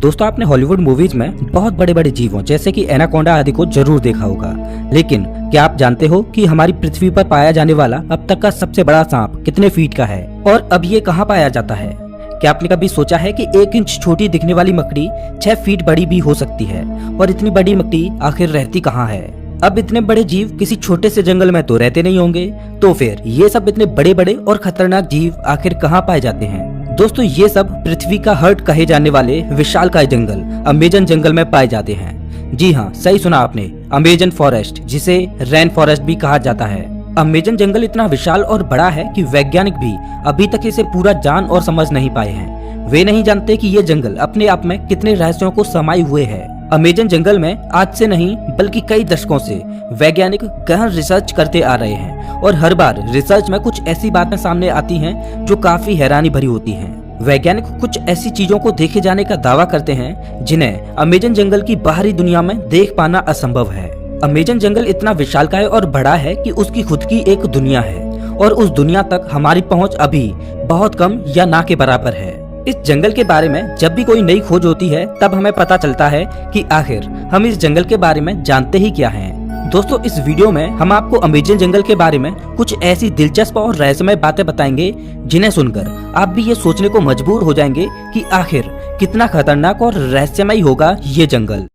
दोस्तों आपने Hollywood movies में बहुत बड़े बड़े जीवों जैसे कि एनाकोंडा आदि को जरूर देखा होगा, लेकिन क्या आप जानते हो कि हमारी पृथ्वी पर पाया जाने वाला अब तक का सबसे बड़ा सांप कितने फीट का है और अब ये कहाँ पाया जाता है? क्या आपने कभी सोचा है कि 1 इंच छोटी दिखने वाली मकड़ी 6 फीट बड़ी भी हो सकती है? और इतनी बड़ी मकड़ी आखिर रहती कहाँ है? अब इतने बड़े जीव किसी छोटे से जंगल में तो रहते नहीं होंगे, तो फिर ये सब इतने बड़े बड़े और खतरनाक जीव आखिर कहाँ पाए जाते हैं? दोस्तों ये सब पृथ्वी का हार्ट कहे जाने वाले विशालकाय जंगल अमेजन जंगल में पाए जाते हैं। जी हाँ, सही सुना आपने, अमेजन फॉरेस्ट, जिसे रेन फॉरेस्ट भी कहा जाता है। अमेजन जंगल इतना विशाल और बड़ा है कि वैज्ञानिक भी अभी तक इसे पूरा जान और समझ नहीं पाए हैं। वे नहीं जानते कि ये जंगल अपने आप में कितने रहस्यों को समाये हुए है। अमेजन जंगल में आज से नहीं बल्कि कई दशकों से वैज्ञानिक गहन रिसर्च करते आ रहे हैं और हर बार रिसर्च में कुछ ऐसी बातें सामने आती हैं जो काफी हैरानी भरी होती हैं। वैज्ञानिक कुछ ऐसी चीजों को देखे जाने का दावा करते हैं जिन्हें अमेजन जंगल की बाहरी दुनिया में देख पाना असंभव है। अमेजन जंगल इतना विशालकाय और बड़ा है कि उसकी खुद की एक दुनिया है और उस दुनिया तक हमारी पहुंच अभी बहुत कम या ना के बराबर है। इस जंगल के बारे में जब भी कोई नई खोज होती है तब हमें पता चलता है कि आखिर हम इस जंगल के बारे में जानते ही क्या हैं। दोस्तों इस वीडियो में हम आपको अमेजन जंगल के बारे में कुछ ऐसी दिलचस्प और रहस्यमय बातें बताएंगे जिन्हें सुनकर आप भी ये सोचने को मजबूर हो जाएंगे कि आखिर कितना खतरनाक और रहस्यमय होगा ये जंगल।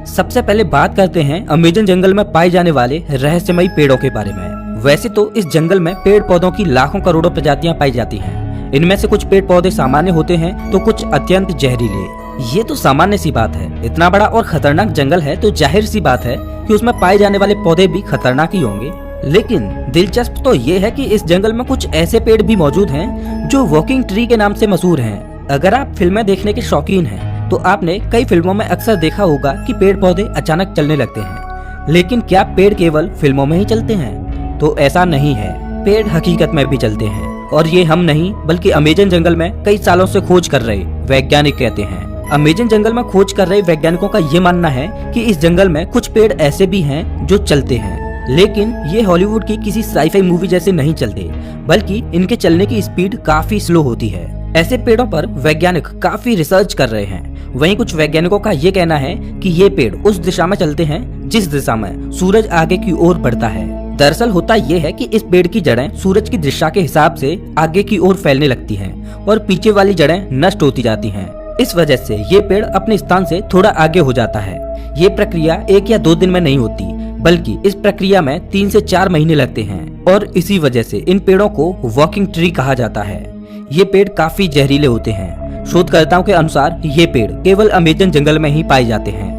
सबसे पहले बात करते हैं अमेजन जंगल में पाए जाने वाले रहस्यमयी पेड़ों के बारे में। वैसे तो इस जंगल में पेड़ पौधों की लाखों करोड़ों प्रजातियां पाई जाती हैं। इनमें से कुछ पेड़ पौधे सामान्य होते हैं तो कुछ अत्यंत जहरीले। ये तो सामान्य सी बात है, इतना बड़ा और खतरनाक जंगल है तो जाहिर सी बात है कि उसमें पाए जाने वाले पौधे भी खतरनाक ही होंगे। लेकिन दिलचस्प तो ये है कि इस जंगल में कुछ ऐसे पेड़ भी मौजूद हैं जो वॉकिंग ट्री के नाम से मशहूर हैं। अगर आप फिल्में देखने के शौकीन हैं तो आपने कई फिल्मों में अक्सर देखा होगा कि पेड़ पौधे अचानक चलने लगते हैं। लेकिन क्या पेड़ केवल फिल्मों में ही चलते हैं? तो ऐसा नहीं है, पेड़ हकीकत में भी चलते हैं और ये हम नहीं बल्कि अमेजन जंगल में कई सालों से खोज कर रहे वैज्ञानिक कहते हैं। अमेजन जंगल में खोज कर रहे वैज्ञानिकों का ये मानना है कि इस जंगल में कुछ पेड़ ऐसे भी हैं जो चलते हैं, लेकिन ये हॉलीवुड की किसी साइफाई मूवी जैसे नहीं चलते, बल्कि इनके चलने की स्पीड काफी स्लो होती है। ऐसे पेड़ों पर वैज्ञानिक काफी रिसर्च कर रहे हैं। वहीं कुछ वैज्ञानिकों का ये कहना है कि ये पेड़ उस दिशा में चलते हैं जिस दिशा में सूरज आगे की ओर बढ़ता है। दरअसल होता यह है कि इस पेड़ की जड़ें सूरज की दिशा के हिसाब से आगे की ओर फैलने लगती हैं और पीछे वाली जड़ें नष्ट होती जाती हैं। इस वजह से ये पेड़ अपने स्थान से थोड़ा आगे हो जाता है। ये प्रक्रिया 1 या 2 दिन में नहीं होती, बल्कि इस प्रक्रिया में 3 से 4 महीने लगते हैं और इसी वजह से इन पेड़ों को वॉकिंग ट्री कहा जाता है। ये पेड़ काफी जहरीले होते हैं। शोधकर्ताओं के अनुसार ये पेड़ केवल अमेजन जंगल में ही पाए जाते हैं।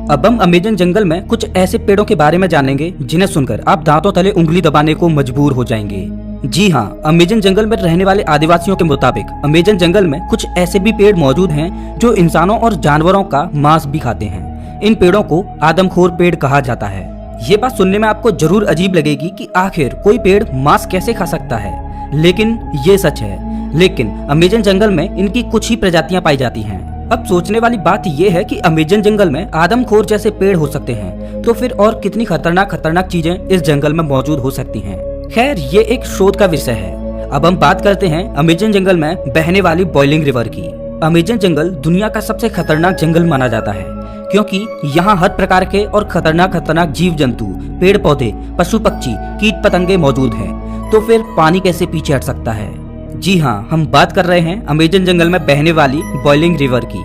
अब हम अमेजन जंगल में कुछ ऐसे पेड़ों के बारे में जानेंगे जिन्हें सुनकर आप दांतों तले उंगली दबाने को मजबूर हो जाएंगे। जी हाँ, अमेजन जंगल में रहने वाले आदिवासियों के मुताबिक अमेजन जंगल में कुछ ऐसे भी पेड़ मौजूद हैं जो इंसानों और जानवरों का मांस भी खाते हैं। इन पेड़ों को आदमखोर पेड़ कहा जाता है। ये बात सुनने में आपको जरूर अजीब लगेगी कि आखिर कोई पेड़ मांस कैसे खा सकता है, लेकिन ये सच है। लेकिन अमेजन जंगल में इनकी कुछ ही प्रजातियां पाई जाती हैं। अब सोचने वाली बात यह है कि अमेजन जंगल में आदमखोर जैसे पेड़ हो सकते हैं, तो फिर और कितनी खतरनाक चीजें इस जंगल में मौजूद हो सकती हैं। खैर ये एक शोध का विषय है। अब हम बात करते हैं अमेजन जंगल में बहने वाली बॉइलिंग रिवर की। अमेजन जंगल दुनिया का सबसे खतरनाक जंगल माना जाता है क्योंकि यहाँ हर प्रकार के और खतरनाक जीव जंतु, पेड़ पौधे, पशु पक्षी, कीट पतंगे मौजूद हैं। तो फिर पानी कैसे पीछे हट सकता है? जी हाँ, हम बात कर रहे हैं अमेजन जंगल में बहने वाली बॉइलिंग रिवर की।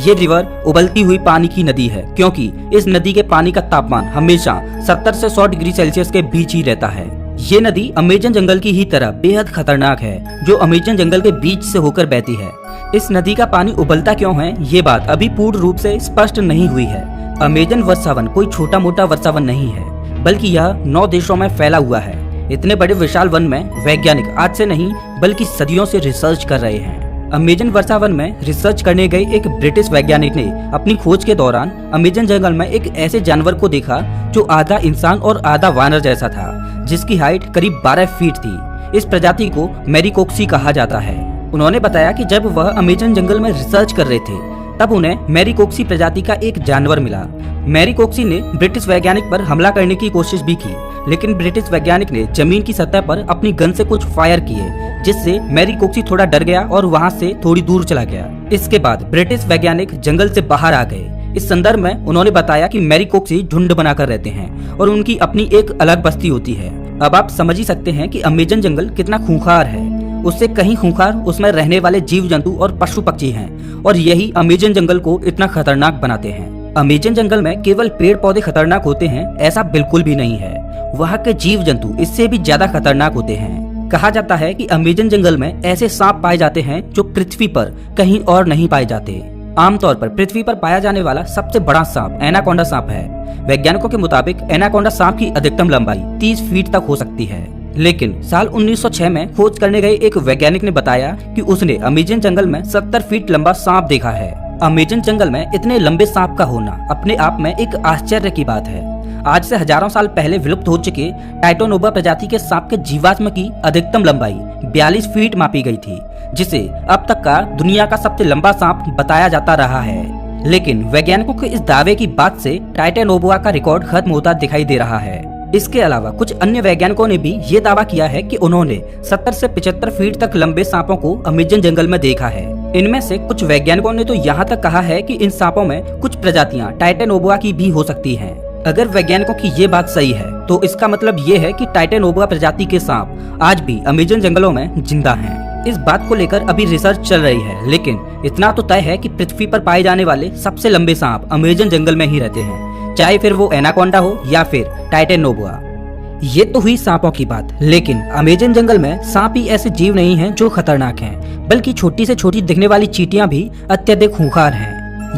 ये रिवर उबलती हुई पानी की नदी है क्योंकि इस नदी के पानी का तापमान हमेशा 70 से 100 डिग्री सेल्सियस के बीच ही रहता है। ये नदी अमेजन जंगल की ही तरह बेहद खतरनाक है जो अमेजन जंगल के बीच से होकर बहती है। इस नदी का पानी उबलता क्यों है ये बात अभी पूर्ण रूप से स्पष्ट नहीं हुई है। अमेजन वर्षावन कोई छोटा मोटा वर्षावन नहीं है, बल्कि यह 9 देशों में फैला हुआ है। इतने बड़े विशाल वन में वैज्ञानिक आज से नहीं बल्कि सदियों से रिसर्च कर रहे हैं। अमेजन वर्षावन में रिसर्च करने गए एक ब्रिटिश वैज्ञानिक ने अपनी खोज के दौरान अमेजन जंगल में एक ऐसे जानवर को देखा जो आधा इंसान और आधा वानर जैसा था, जिसकी हाइट करीब 12 फीट थी। इस प्रजाति को मैरीकोक्सी कहा जाता है। उन्होंने बताया कि जब वह अमेजन जंगल में रिसर्च कर रहे थे तब उन्हें मैरीकोक्सी प्रजाति का एक जानवर मिला। मैरीकोक्सी ने ब्रिटिश वैज्ञानिक पर हमला करने की कोशिश भी की, लेकिन ब्रिटिश वैज्ञानिक ने जमीन की सतह पर अपनी गन से कुछ फायर किए, जिससे मैरी कोक्सी थोड़ा डर गया और वहाँ से थोड़ी दूर चला गया। इसके बाद ब्रिटिश वैज्ञानिक जंगल से बाहर आ गए। इस संदर्भ में उन्होंने बताया कि मैरी कोक्सी झुंड बनाकर रहते हैं और उनकी अपनी एक अलग बस्ती होती है। अब आप समझ ही सकते हैं कि अमेजन जंगल कितना खूंखार है। उससे कहीं खूंखार उसमें रहने वाले जीव जंतु और पशु पक्षी हैं और यही अमेजन जंगल को इतना खतरनाक बनाते हैं। अमेजन जंगल में केवल पेड़ पौधे खतरनाक होते हैं ऐसा बिल्कुल भी नहीं है। वहाँ के जीव जंतु इससे भी ज्यादा खतरनाक होते हैं। कहा जाता है कि अमेजन जंगल में ऐसे सांप पाए जाते हैं जो पृथ्वी पर कहीं और नहीं पाए जाते। आमतौर पर पृथ्वी पर पाया जाने वाला सबसे बड़ा सांप एनाकोंडा सांप है। वैज्ञानिकों के मुताबिक एनाकोंडा सांप की अधिकतम लंबाई 30 फीट तक हो सकती है। लेकिन साल 1906 में खोज करने गए एक वैज्ञानिक ने बताया कि उसने अमेजन जंगल में 70 फीट लंबा सांप देखा है। अमेजन जंगल में इतने लंबे सांप का होना अपने आप में एक आश्चर्य की बात है। आज से हजारों साल पहले विलुप्त हो चुके टाइटोनोबा प्रजाति के सांप के जीवाश्म की अधिकतम लंबाई 42 फीट मापी गई थी, जिसे अब तक का दुनिया का सबसे लंबा सांप बताया जाता रहा है। लेकिन वैज्ञानिकों के इस दावे की बात से टाइटोनोबा का रिकॉर्ड खत्म होता दिखाई दे रहा है। इसके अलावा कुछ अन्य वैज्ञानिकों ने भी ये दावा किया है कि उन्होंने 70 से 75 फीट तक लंबे सांपों को अमेजन जंगल में देखा है। इनमें से कुछ वैज्ञानिकों ने तो यहाँ तक कहा है कि इन सांपों में कुछ प्रजातियां टाइटोनोबा की भी हो सकती हैं। अगर वैज्ञानिकों की ये बात सही है तो इसका मतलब ये है कि टाइटोनोबा प्रजाति के सांप आज भी अमेजन जंगलों में जिंदा हैं। इस बात को लेकर अभी रिसर्च चल रही है, लेकिन इतना तो तय है कि पृथ्वी पर पाए जाने वाले सबसे लंबे सांप अमेजन जंगल में ही रहते हैं, चाहे फिर वो एनाकोंडा हो या फिर टाइटोनोबा। ये तो हुई सांपों की बात, लेकिन अमेजन जंगल में सांप ही ऐसे जीव नहीं हैं जो खतरनाक हैं, बल्कि छोटी से छोटी दिखने वाली चींटियां भी अत्यधिक खूंखार हैं।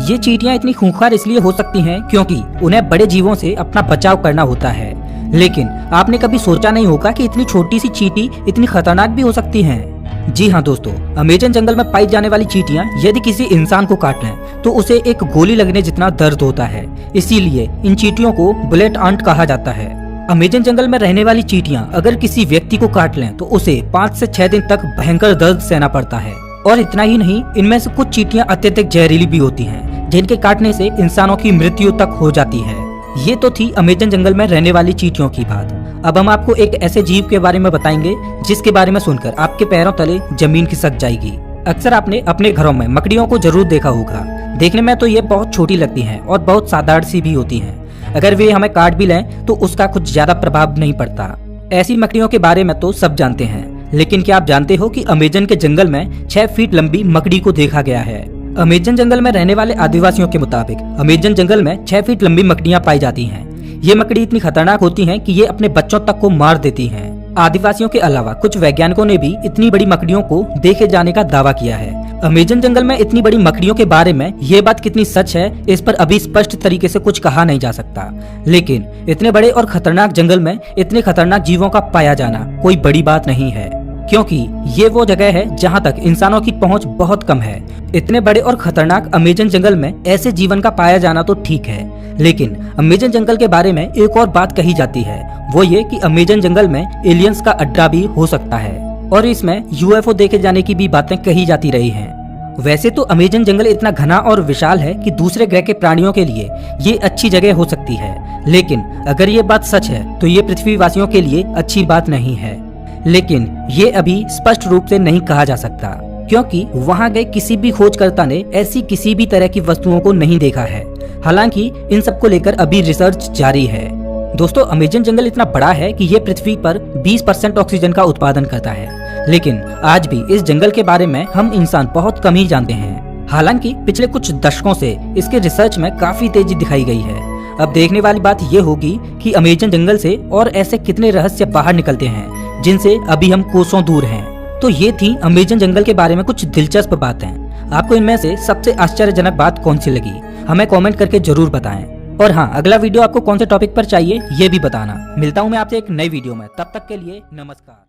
ये चींटियां इतनी खूंखार इसलिए हो सकती हैं क्योंकि उन्हें बड़े जीवों से अपना बचाव करना होता है। लेकिन आपने कभी सोचा नहीं होगा कि इतनी छोटी सी चींटी इतनी खतरनाक भी हो सकती हैं। जी हाँ दोस्तों, अमेजन जंगल में पाई जाने वाली चींटियां यदि किसी इंसान को काट लें तो उसे एक गोली लगने जितना दर्द होता है। इसीलिए इन चींटियों को बुलेट आंट कहा जाता है। अमेजन जंगल में रहने वाली चींटियां अगर किसी व्यक्ति को काट लें तो उसे 5 से 6 दिन तक भयंकर दर्द सहना पड़ता है। और इतना ही नहीं, इनमें से कुछ चींटियां अत्यधिक जहरीली भी होती हैं, जिनके काटने से इंसानों की मृत्यु तक हो जाती है। ये तो थी अमेजन जंगल में रहने वाली चींटियों की बात। अब हम आपको एक ऐसे जीव के बारे में बताएंगे जिसके बारे में सुनकर आपके पैरों तले जमीन खिसक जाएगी। अक्सर आपने अपने घरों में मकड़ियों को जरूर देखा होगा। देखने में तो ये बहुत छोटी लगती हैं और बहुत साधारण सी भी होती हैं। अगर वे हमें काट भी लें तो उसका कुछ ज्यादा प्रभाव नहीं पड़ता। ऐसी मकड़ियों के बारे में तो सब जानते हैं, लेकिन क्या आप जानते हो कि अमेजन के जंगल में 6 फीट लंबी मकड़ी को देखा गया है। अमेजन जंगल में रहने वाले आदिवासियों के मुताबिक अमेजन जंगल में 6 फीट लंबी मकड़ियां पाई जाती हैं। ये मकड़ी इतनी खतरनाक होती हैं कि ये अपने बच्चों तक को मार देती हैं। आदिवासियों के अलावा कुछ वैज्ञानिकों ने भी इतनी बड़ी मकड़ियों को देखे जाने का दावा किया है। अमेजन जंगल में इतनी बड़ी मकड़ियों के बारे में ये बात कितनी सच है इस पर अभी स्पष्ट तरीके से कुछ कहा नहीं जा सकता, लेकिन इतने बड़े और खतरनाक जंगल में इतने खतरनाक जीवों का पाया जाना कोई बड़ी बात नहीं है, क्योंकि ये वो जगह है जहाँ तक इंसानों की पहुँच बहुत कम है। इतने बड़े और खतरनाक अमेजन जंगल में ऐसे जीवन का पाया जाना तो ठीक है, लेकिन अमेजन जंगल के बारे में एक और बात कही जाती है, वो ये कि अमेजन जंगल में एलियंस का अड्डा भी हो सकता है और इसमें यूएफओ देखे जाने की भी बातें कही जाती रही हैं। वैसे तो अमेजन जंगल इतना घना और विशाल है कि दूसरे ग्रह के प्राणियों के लिए ये अच्छी जगह हो सकती है, लेकिन अगर ये बात सच है तो ये पृथ्वीवासियों के लिए अच्छी बात नहीं है। लेकिन ये अभी स्पष्ट रूप से नहीं कहा जा सकता, क्योंकि वहां गए किसी भी खोजकर्ता ने ऐसी किसी भी तरह की वस्तुओं को नहीं देखा है। हालांकि इन सब को लेकर अभी रिसर्च जारी है। दोस्तों, अमेजन जंगल इतना बड़ा है कि ये पृथ्वी पर 20% ऑक्सीजन का उत्पादन करता है, लेकिन आज भी इस जंगल के बारे में हम इंसान बहुत कम ही जानते हैं। हालांकि पिछले कुछ दशकों से इसके रिसर्च में काफी तेजी दिखाई गई है। अब देखने वाली बात ये होगी कि अमेजन जंगल से और ऐसे कितने रहस्य बाहर निकलते हैं जिनसे अभी हम कोसों दूर हैं। तो ये थी अमेजन जंगल के बारे में कुछ दिलचस्प बातें। आपको इनमें से सबसे आश्चर्यजनक बात कौन सी लगी, हमें कमेंट करके जरूर बताएं। और हाँ, अगला वीडियो आपको कौन से टॉपिक पर चाहिए ये भी बताना। मिलता हूँ मैं आपसे एक नई वीडियो में, तब तक के लिए नमस्कार।